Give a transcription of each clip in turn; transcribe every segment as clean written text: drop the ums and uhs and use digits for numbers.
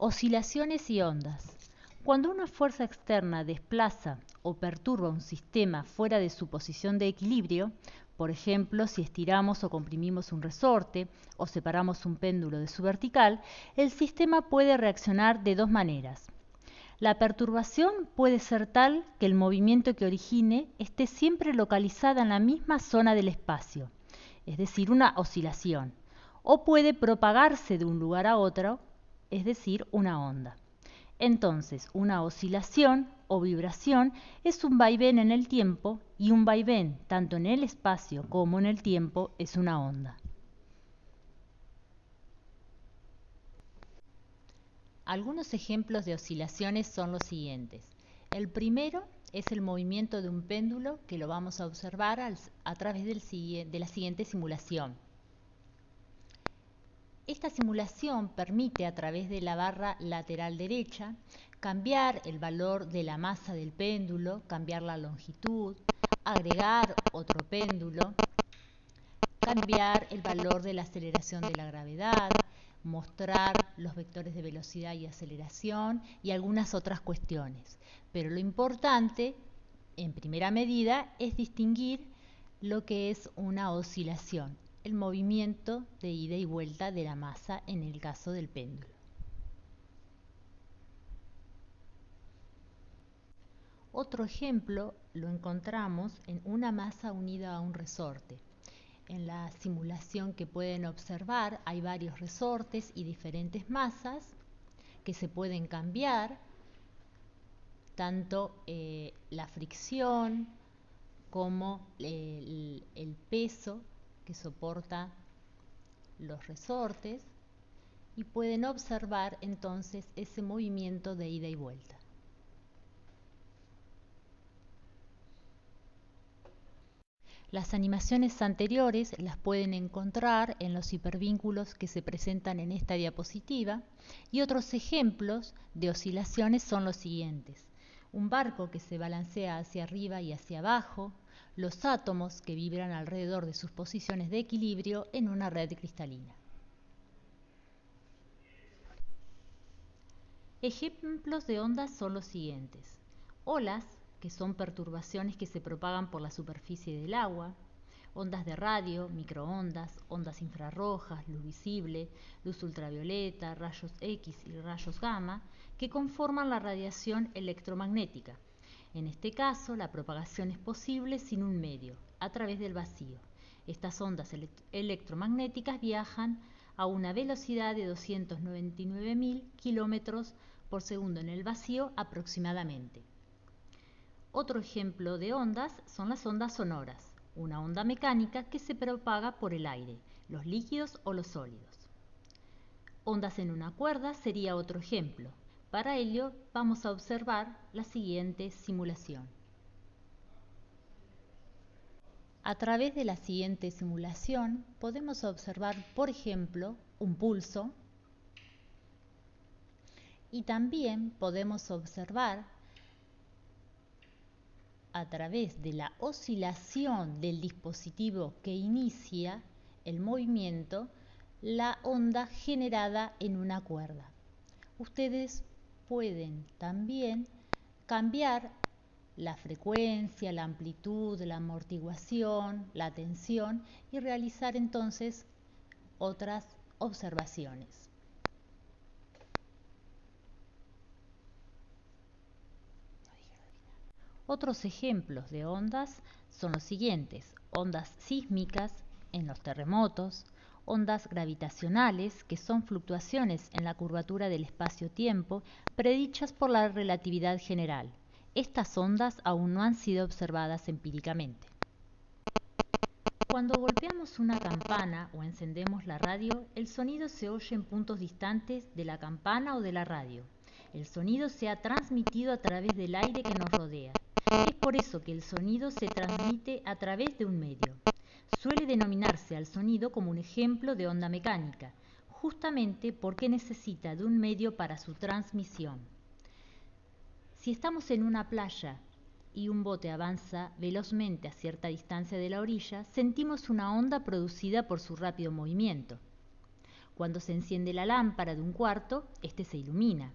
Oscilaciones y ondas. Cuando una fuerza externa desplaza o perturba un sistema fuera de su posición de equilibrio, por ejemplo, si estiramos o comprimimos un resorte o separamos un péndulo de su vertical, el sistema puede reaccionar de dos maneras. La perturbación puede ser tal que el movimiento que origine esté siempre localizada en la misma zona del espacio, es decir, una oscilación, o puede propagarse de un lugar a otro, es decir, una onda. Entonces, una oscilación o vibración es un vaivén en el tiempo y un vaivén, tanto en el espacio como en el tiempo, es una onda. Algunos ejemplos de oscilaciones son los siguientes. El primero es el movimiento de un péndulo que lo vamos a observar a través de la siguiente simulación. Esta simulación permite a través de la barra lateral derecha cambiar el valor de la masa del péndulo, cambiar la longitud, agregar otro péndulo, cambiar el valor de la aceleración de la gravedad, mostrar los vectores de velocidad y aceleración y algunas otras cuestiones. Pero lo importante, en primera medida, es distinguir lo que es una oscilación, el movimiento de ida y vuelta de la masa en el caso del péndulo. Otro ejemplo lo encontramos en una masa unida a un resorte. En la simulación que pueden observar hay varios resortes y diferentes masas que se pueden cambiar, tanto la fricción como el peso que soporta los resortes, y pueden observar entonces ese movimiento de ida y vuelta. Las animaciones anteriores las pueden encontrar en los hipervínculos que se presentan en esta diapositiva, y otros ejemplos de oscilaciones son los siguientes. Un barco que se balancea hacia arriba y hacia abajo, los átomos que vibran alrededor de sus posiciones de equilibrio en una red cristalina. Ejemplos de ondas son los siguientes. Olas, que son perturbaciones que se propagan por la superficie del agua, ondas de radio, microondas, ondas infrarrojas, luz visible, luz ultravioleta, rayos X y rayos gamma, que conforman la radiación electromagnética. En este caso, la propagación es posible sin un medio, a través del vacío. Estas ondas electromagnéticas viajan a una velocidad de 299.000 kilómetros por segundo en el vacío aproximadamente. Otro ejemplo de ondas son las ondas sonoras, una onda mecánica que se propaga por el aire, los líquidos o los sólidos. Ondas en una cuerda sería otro ejemplo. Para ello vamos a observar la siguiente simulación. A través de la siguiente simulación podemos observar, por ejemplo, un pulso, y también podemos observar a través de la oscilación del dispositivo que inicia el movimiento, la onda generada en una cuerda. Ustedes pueden también cambiar la frecuencia, la amplitud, la amortiguación, la tensión y realizar entonces otras observaciones. Otros ejemplos de ondas son los siguientes: ondas sísmicas en los terremotos, ondas gravitacionales, que son fluctuaciones en la curvatura del espacio-tiempo predichas por la relatividad general. Estas ondas aún no han sido observadas empíricamente. Cuando golpeamos una campana o encendemos la radio, el sonido se oye en puntos distantes de la campana o de la radio. El sonido se ha transmitido a través del aire que nos rodea. Es por eso que el sonido se transmite a través de un medio. Suele denominarse al sonido como un ejemplo de onda mecánica, justamente porque necesita de un medio para su transmisión. Si estamos en una playa y un bote avanza velozmente a cierta distancia de la orilla, sentimos una onda producida por su rápido movimiento. Cuando se enciende la lámpara de un cuarto, este se ilumina.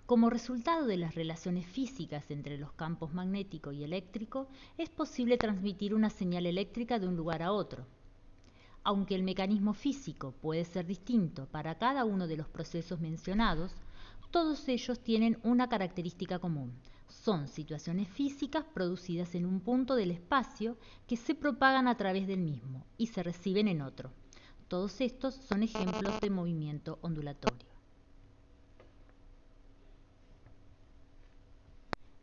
Como resultado de las relaciones físicas entre los campos magnético y eléctrico, es posible transmitir una señal eléctrica de un lugar a otro. Aunque el mecanismo físico puede ser distinto para cada uno de los procesos mencionados, todos ellos tienen una característica común. Son situaciones físicas producidas en un punto del espacio que se propagan a través del mismo y se reciben en otro. Todos estos son ejemplos de movimiento ondulatorio.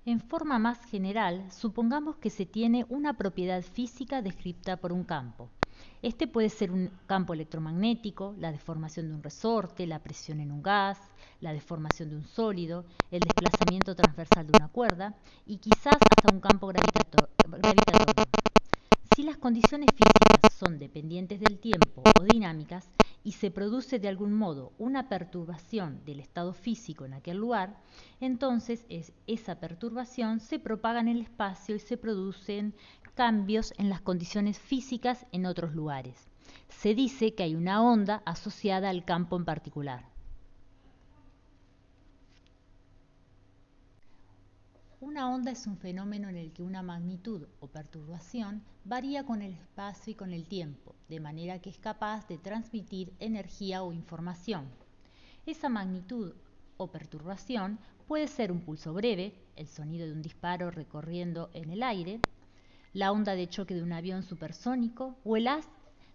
En forma más general, supongamos que se tiene una propiedad física descrita por un campo. Este puede ser un campo electromagnético, la deformación de un resorte, la presión en un gas, la deformación de un sólido, el desplazamiento transversal de una cuerda y quizás hasta un campo gravitatorio. Si las condiciones físicas son dependientes del tiempo o dinámicas y se produce de algún modo una perturbación del estado físico en aquel lugar, entonces esa perturbación se propaga en el espacio y se producen cambios en las condiciones físicas en otros lugares. Se dice que hay una onda asociada al campo en particular. Una onda es un fenómeno en el que una magnitud o perturbación varía con el espacio y con el tiempo, de manera que es capaz de transmitir energía o información. Esa magnitud o perturbación puede ser un pulso breve, el sonido de un disparo recorriendo en el aire, la onda de choque de un avión supersónico o el haz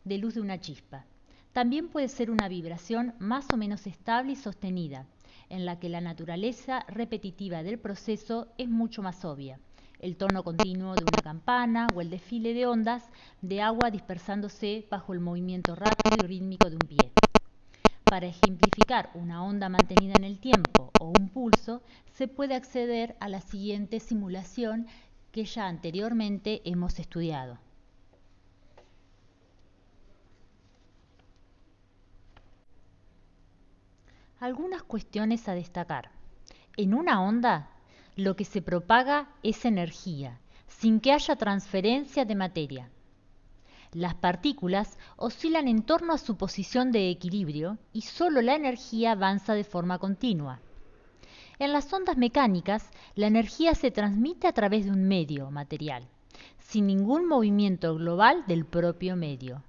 de luz de una chispa. También puede ser una vibración más o menos estable y sostenida, en la que la naturaleza repetitiva del proceso es mucho más obvia, el tono continuo de una campana o el desfile de ondas de agua dispersándose bajo el movimiento rápido y rítmico de un pie. Para ejemplificar una onda mantenida en el tiempo o un pulso, se puede acceder a la siguiente simulación que ya anteriormente hemos estudiado. Algunas cuestiones a destacar. En una onda, lo que se propaga es energía, sin que haya transferencia de materia. Las partículas oscilan en torno a su posición de equilibrio y solo la energía avanza de forma continua. En las ondas mecánicas, la energía se transmite a través de un medio material, sin ningún movimiento global del propio medio.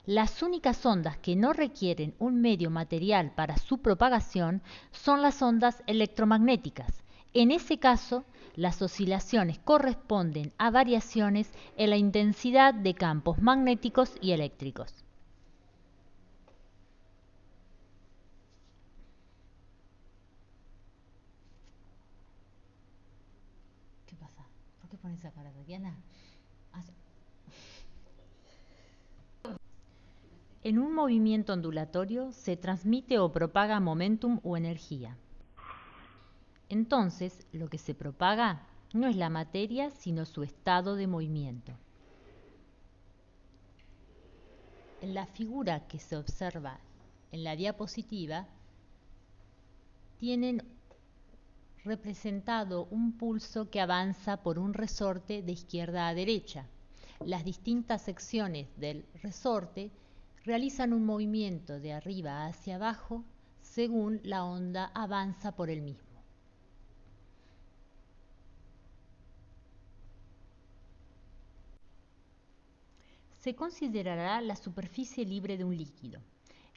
Las únicas ondas que no requieren un medio material para su propagación son las ondas electromagnéticas. En ese caso, las oscilaciones corresponden a variaciones en la intensidad de campos magnéticos y eléctricos. ¿Qué pasa? ¿Por qué pones esa cara, Tatiana? En un movimiento ondulatorio se transmite o propaga momentum o energía. Entonces, lo que se propaga no es la materia, sino su estado de movimiento. En la figura que se observa en la diapositiva, tienen representado un pulso que avanza por un resorte de izquierda a derecha. Las distintas secciones del resorte realizan un movimiento de arriba hacia abajo según la onda avanza por el mismo. Se considerará la superficie libre de un líquido.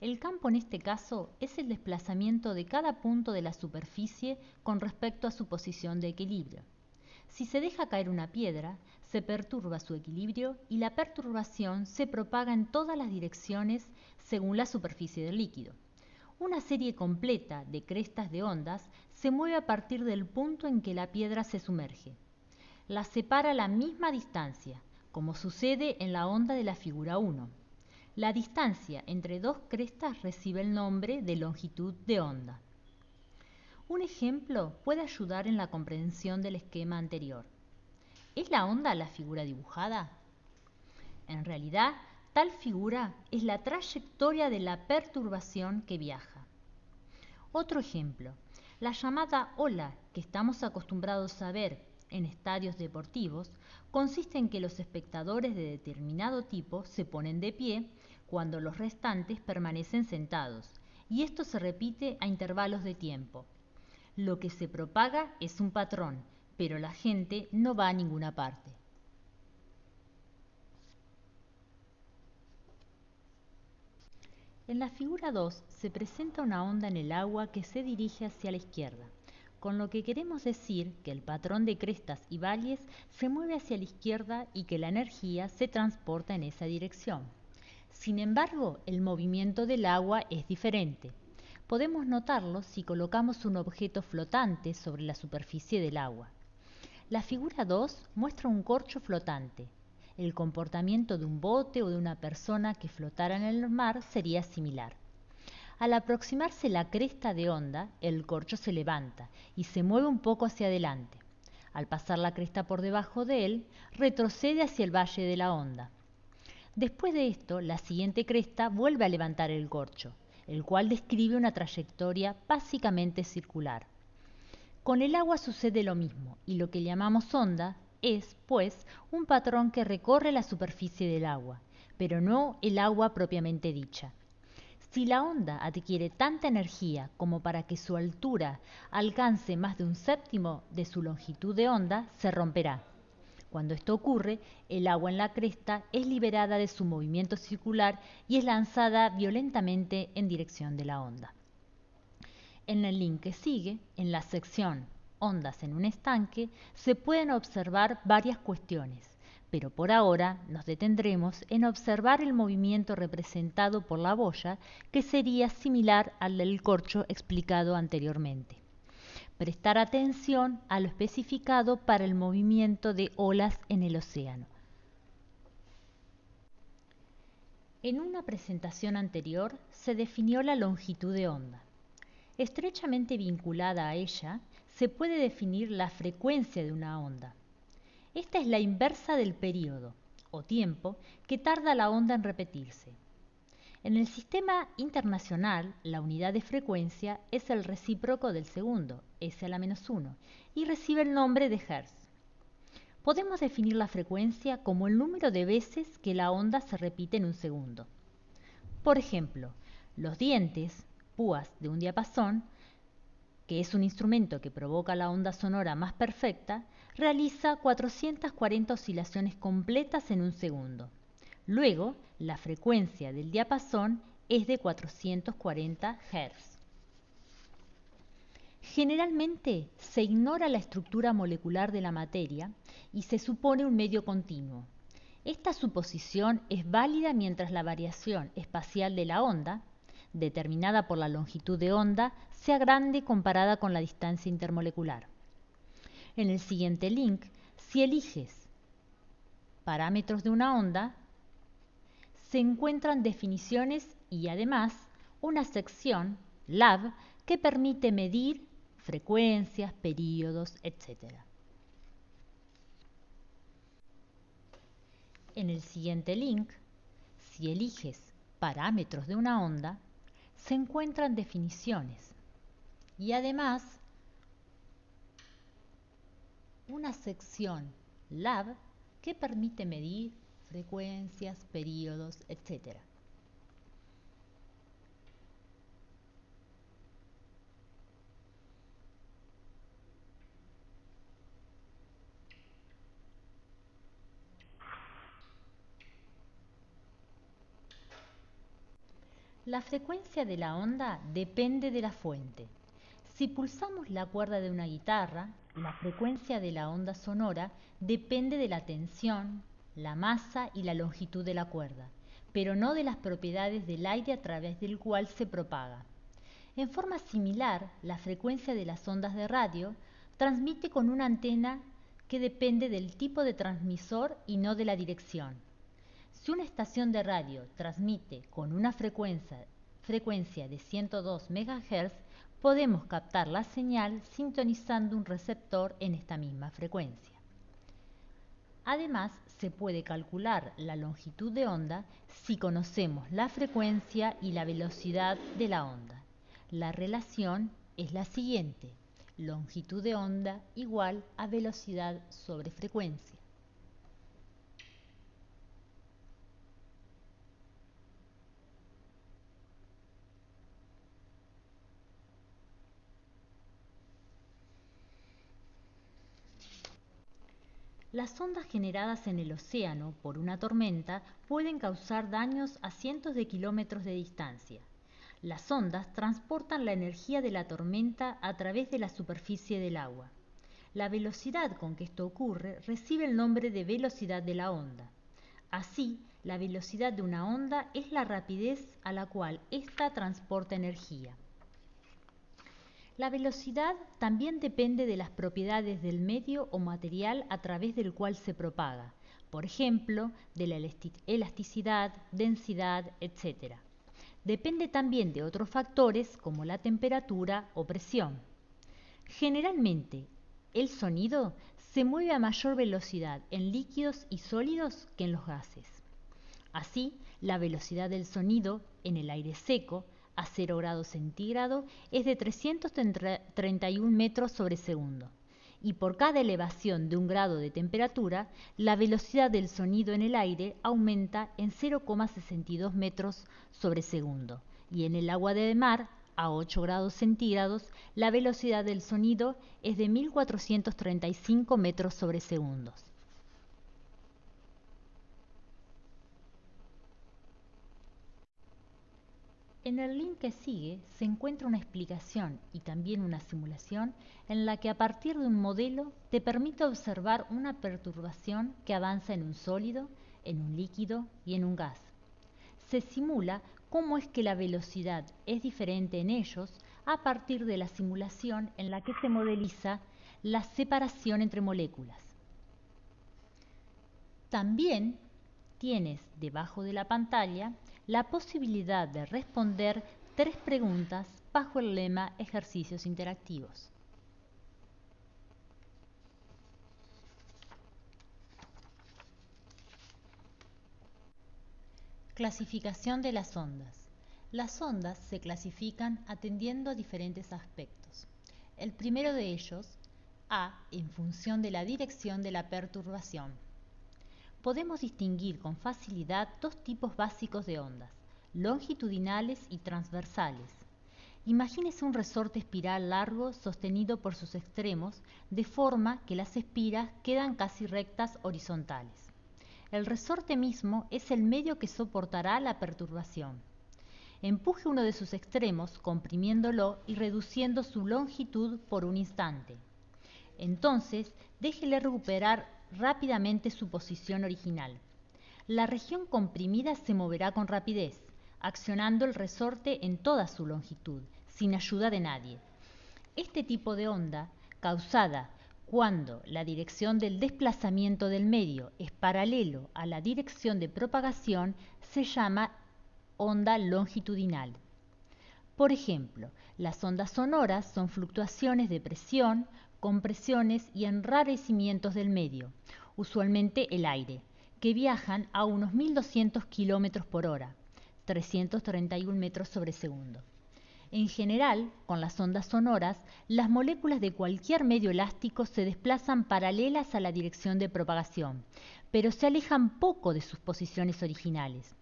El campo en este caso es el desplazamiento de cada punto de la superficie con respecto a su posición de equilibrio. Si se deja caer una piedra, se perturba su equilibrio y la perturbación se propaga en todas las direcciones según la superficie del líquido. Una serie completa de crestas de ondas se mueve a partir del punto en que la piedra se sumerge. Las separa la misma distancia, como sucede en la onda de la figura 1. La distancia entre dos crestas recibe el nombre de longitud de onda. Un ejemplo puede ayudar en la comprensión del esquema anterior. ¿Es la onda la figura dibujada? En realidad, tal figura es la trayectoria de la perturbación que viaja. Otro ejemplo, la llamada ola que estamos acostumbrados a ver en estadios deportivos consiste en que los espectadores de determinado tipo se ponen de pie cuando los restantes permanecen sentados, y esto se repite a intervalos de tiempo. Lo que se propaga es un patrón, pero la gente no va a ninguna parte. En la figura 2 se presenta una onda en el agua que se dirige hacia la izquierda, con lo que queremos decir que el patrón de crestas y valles se mueve hacia la izquierda y que la energía se transporta en esa dirección. Sin embargo, el movimiento del agua es diferente. Podemos notarlo si colocamos un objeto flotante sobre la superficie del agua. La figura 2 muestra un corcho flotante. El comportamiento de un bote o de una persona que flotara en el mar sería similar. Al aproximarse la cresta de onda, el corcho se levanta y se mueve un poco hacia adelante. Al pasar la cresta por debajo de él, retrocede hacia el valle de la onda. Después de esto, la siguiente cresta vuelve a levantar el corcho, el cual describe una trayectoria básicamente circular. Con el agua sucede lo mismo, y lo que llamamos onda es, pues, un patrón que recorre la superficie del agua, pero no el agua propiamente dicha. Si la onda adquiere tanta energía como para que su altura alcance más de un séptimo de su longitud de onda, se romperá. Cuando esto ocurre, el agua en la cresta es liberada de su movimiento circular y es lanzada violentamente en dirección de la onda. En el link que sigue, en la sección Ondas en un estanque, se pueden observar varias cuestiones, pero por ahora nos detendremos en observar el movimiento representado por la boya, que sería similar al del corcho explicado anteriormente. Prestar atención a lo especificado para el movimiento de olas en el océano. En una presentación anterior se definió la longitud de onda. Estrechamente vinculada a ella, se puede definir la frecuencia de una onda. Esta es la inversa del período, o tiempo, que tarda la onda en repetirse. En el sistema internacional, la unidad de frecuencia es el recíproco del segundo, s⁻⁻1, y recibe el nombre de Hertz. Podemos definir la frecuencia como el número de veces que la onda se repite en un segundo. Por ejemplo, los dientes, púas de un diapasón, que es un instrumento que provoca la onda sonora más perfecta, realiza 440 oscilaciones completas en un segundo. Luego, la frecuencia del diapasón es de 440 Hz. Generalmente se ignora la estructura molecular de la materia y se supone un medio continuo. Esta suposición es válida mientras la variación espacial de la onda, determinada por la longitud de onda, sea grande comparada con la distancia intermolecular. En el siguiente link, si eliges parámetros de una onda, se encuentran definiciones y además una sección, lab, que permite medir frecuencias, períodos, etc. En el siguiente link, si eliges parámetros de una onda, se encuentran definiciones y además una sección lab que permite medir frecuencias, períodos, etc. La frecuencia de la onda depende de la fuente. Si pulsamos la cuerda de una guitarra, la frecuencia de la onda sonora depende de la tensión, la masa y la longitud de la cuerda, pero no de las propiedades del aire a través del cual se propaga. En forma similar, la frecuencia de las ondas de radio transmite con una antena que depende del tipo de transmisor y no de la dirección. Si una estación de radio transmite con una frecuencia de 102 MHz, podemos captar la señal sintonizando un receptor en esta misma frecuencia. Además, se puede calcular la longitud de onda si conocemos la frecuencia y la velocidad de la onda. La relación es la siguiente: longitud de onda igual a velocidad sobre frecuencia. Las ondas generadas en el océano por una tormenta pueden causar daños a cientos de kilómetros de distancia. Las ondas transportan la energía de la tormenta a través de la superficie del agua. La velocidad con que esto ocurre recibe el nombre de velocidad de la onda. Así, la velocidad de una onda es la rapidez a la cual ésta transporta energía. La velocidad también depende de las propiedades del medio o material a través del cual se propaga, por ejemplo, de la elasticidad, densidad, etc. Depende también de otros factores como la temperatura o presión. Generalmente, el sonido se mueve a mayor velocidad en líquidos y sólidos que en los gases. Así, la velocidad del sonido en el aire seco, a 0 grados centígrados, es de 331 metros sobre segundo. Y por cada elevación de 1 grado de temperatura, la velocidad del sonido en el aire aumenta en 0,62 metros sobre segundo. Y en el agua de mar, a 8 grados centígrados, la velocidad del sonido es de 1435 metros sobre segundos. En el link que sigue se encuentra una explicación y también una simulación en la que a partir de un modelo te permite observar una perturbación que avanza en un sólido, en un líquido y en un gas. Se simula cómo es que la velocidad es diferente en ellos a partir de la simulación en la que se modeliza la separación entre moléculas. También tienes debajo de la pantalla la posibilidad de responder 3 preguntas bajo el lema Ejercicios interactivos. Clasificación de las ondas. Las ondas se clasifican atendiendo a diferentes aspectos. El primero de ellos, A, en función de la dirección de la perturbación. Podemos distinguir con facilidad 2 tipos básicos de ondas, longitudinales y transversales. Imagínese un resorte espiral largo sostenido por sus extremos, de forma que las espiras quedan casi rectas horizontales. El resorte mismo es el medio que soportará la perturbación. Empuje uno de sus extremos, comprimiéndolo y reduciendo su longitud por un instante. Entonces, déjele recuperar rápidamente su posición original. La región comprimida se moverá con rapidez, accionando el resorte en toda su longitud, sin ayuda de nadie. Este tipo de onda, causada cuando la dirección del desplazamiento del medio es paralelo a la dirección de propagación, se llama onda longitudinal. Por ejemplo, las ondas sonoras son fluctuaciones de presión, compresiones y enrarecimientos del medio, usualmente el aire, que viajan a unos 1200 km por hora, 331 metros sobre segundo. En general, con las ondas sonoras, las moléculas de cualquier medio elástico se desplazan paralelas a la dirección de propagación, pero se alejan poco de sus posiciones originales.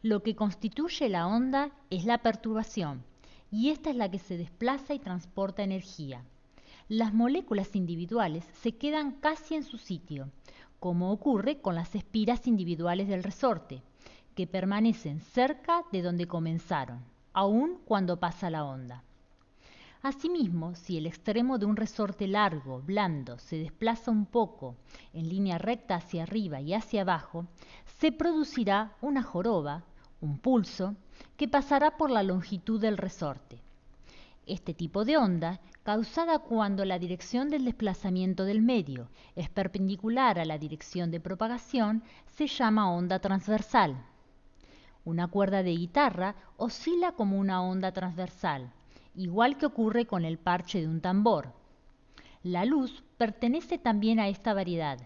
Lo que constituye la onda es la perturbación, y esta es la que se desplaza y transporta energía. Las moléculas individuales se quedan casi en su sitio, como ocurre con las espiras individuales del resorte, que permanecen cerca de donde comenzaron, aun cuando pasa la onda. Asimismo, si el extremo de un resorte largo, blando, se desplaza un poco en línea recta hacia arriba y hacia abajo, se producirá una joroba, un pulso, que pasará por la longitud del resorte. Este tipo de onda, causada cuando la dirección del desplazamiento del medio es perpendicular a la dirección de propagación, se llama onda transversal. Una cuerda de guitarra oscila como una onda transversal, igual que ocurre con el parche de un tambor. La luz pertenece también a esta variedad.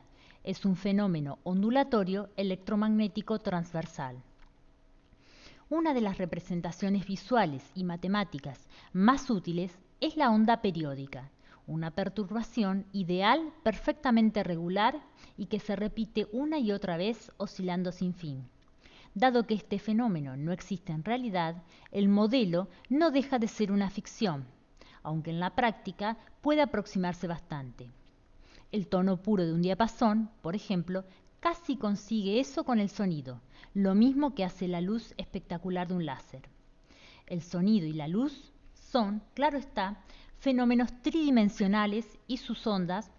Es un fenómeno ondulatorio electromagnético transversal. Una de las representaciones visuales y matemáticas más útiles es la onda periódica, una perturbación ideal perfectamente regular y que se repite una y otra vez oscilando sin fin. Dado que este fenómeno no existe en realidad, el modelo no deja de ser una ficción, aunque en la práctica puede aproximarse bastante. El tono puro de un diapasón, por ejemplo, casi consigue eso con el sonido, lo mismo que hace la luz espectacular de un láser. El sonido y la luz son, claro está, fenómenos tridimensionales y sus ondas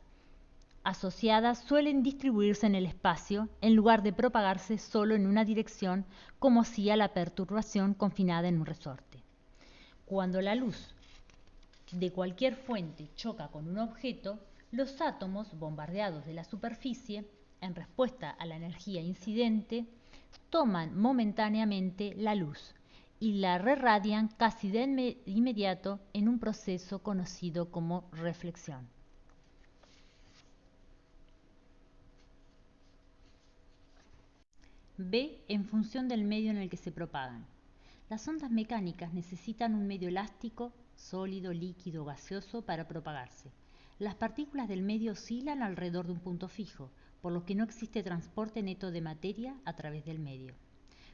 asociadas suelen distribuirse en el espacio en lugar de propagarse solo en una dirección como hacía la perturbación confinada en un resorte. Cuando la luz de cualquier fuente choca con un objeto, los átomos bombardeados de la superficie, en respuesta a la energía incidente, toman momentáneamente la luz y la rerradian casi de inmediato en un proceso conocido como reflexión. B. En función del medio en el que se propagan. Las ondas mecánicas necesitan un medio elástico, sólido, líquido o gaseoso para propagarse. Las partículas del medio oscilan alrededor de un punto fijo, por lo que no existe transporte neto de materia a través del medio.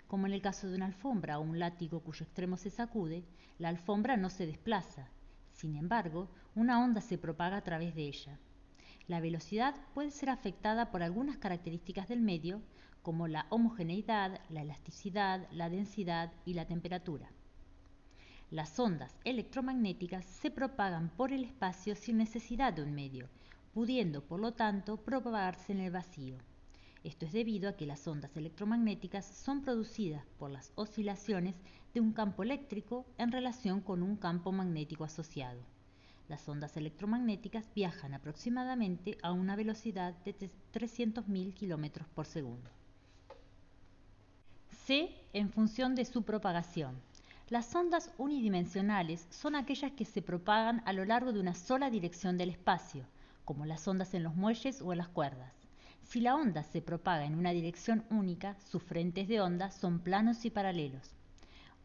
Como en el caso de una alfombra o un látigo cuyo extremo se sacude, la alfombra no se desplaza. Sin embargo, una onda se propaga a través de ella. La velocidad puede ser afectada por algunas características del medio, como la homogeneidad, la elasticidad, la densidad y la temperatura. Las ondas electromagnéticas se propagan por el espacio sin necesidad de un medio, pudiendo, por lo tanto, propagarse en el vacío. Esto es debido a que las ondas electromagnéticas son producidas por las oscilaciones de un campo eléctrico en relación con un campo magnético asociado. Las ondas electromagnéticas viajan aproximadamente a una velocidad de 300.000 km por segundo. C. En función de su propagación. Las ondas unidimensionales son aquellas que se propagan a lo largo de una sola dirección del espacio, como las ondas en los muelles o en las cuerdas. Si la onda se propaga en una dirección única, sus frentes de onda son planos y paralelos.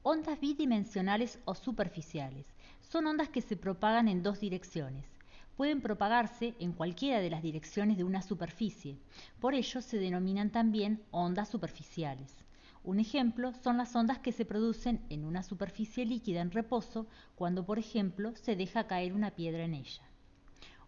Ondas bidimensionales o superficiales son ondas que se propagan en dos direcciones. Pueden propagarse en cualquiera de las direcciones de una superficie, por ello se denominan también ondas superficiales. Un ejemplo son las ondas que se producen en una superficie líquida en reposo cuando, por ejemplo, se deja caer una piedra en ella.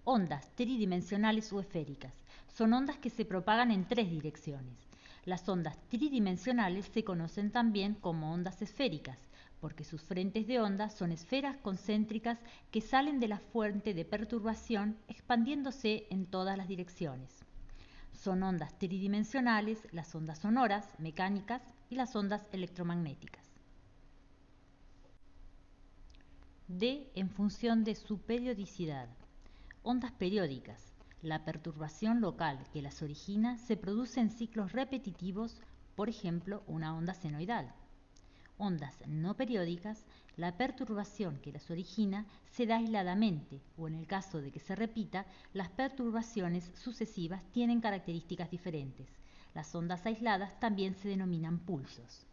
Ondas tridimensionales o esféricas son ondas que se propagan en tres direcciones. Las ondas tridimensionales se conocen también como ondas esféricas, porque sus frentes de onda son esferas concéntricas que salen de la fuente de perturbación expandiéndose en todas las direcciones. Son ondas tridimensionales las ondas sonoras, mecánicas y las ondas electromagnéticas. D. En función de su periodicidad. Ondas periódicas. La perturbación local que las origina se produce en ciclos repetitivos, por ejemplo, una onda senoidal. Ondas no periódicas, la perturbación que las origina se da aisladamente, o en el caso de que se repita, las perturbaciones sucesivas tienen características diferentes. Las ondas aisladas también se denominan pulsos.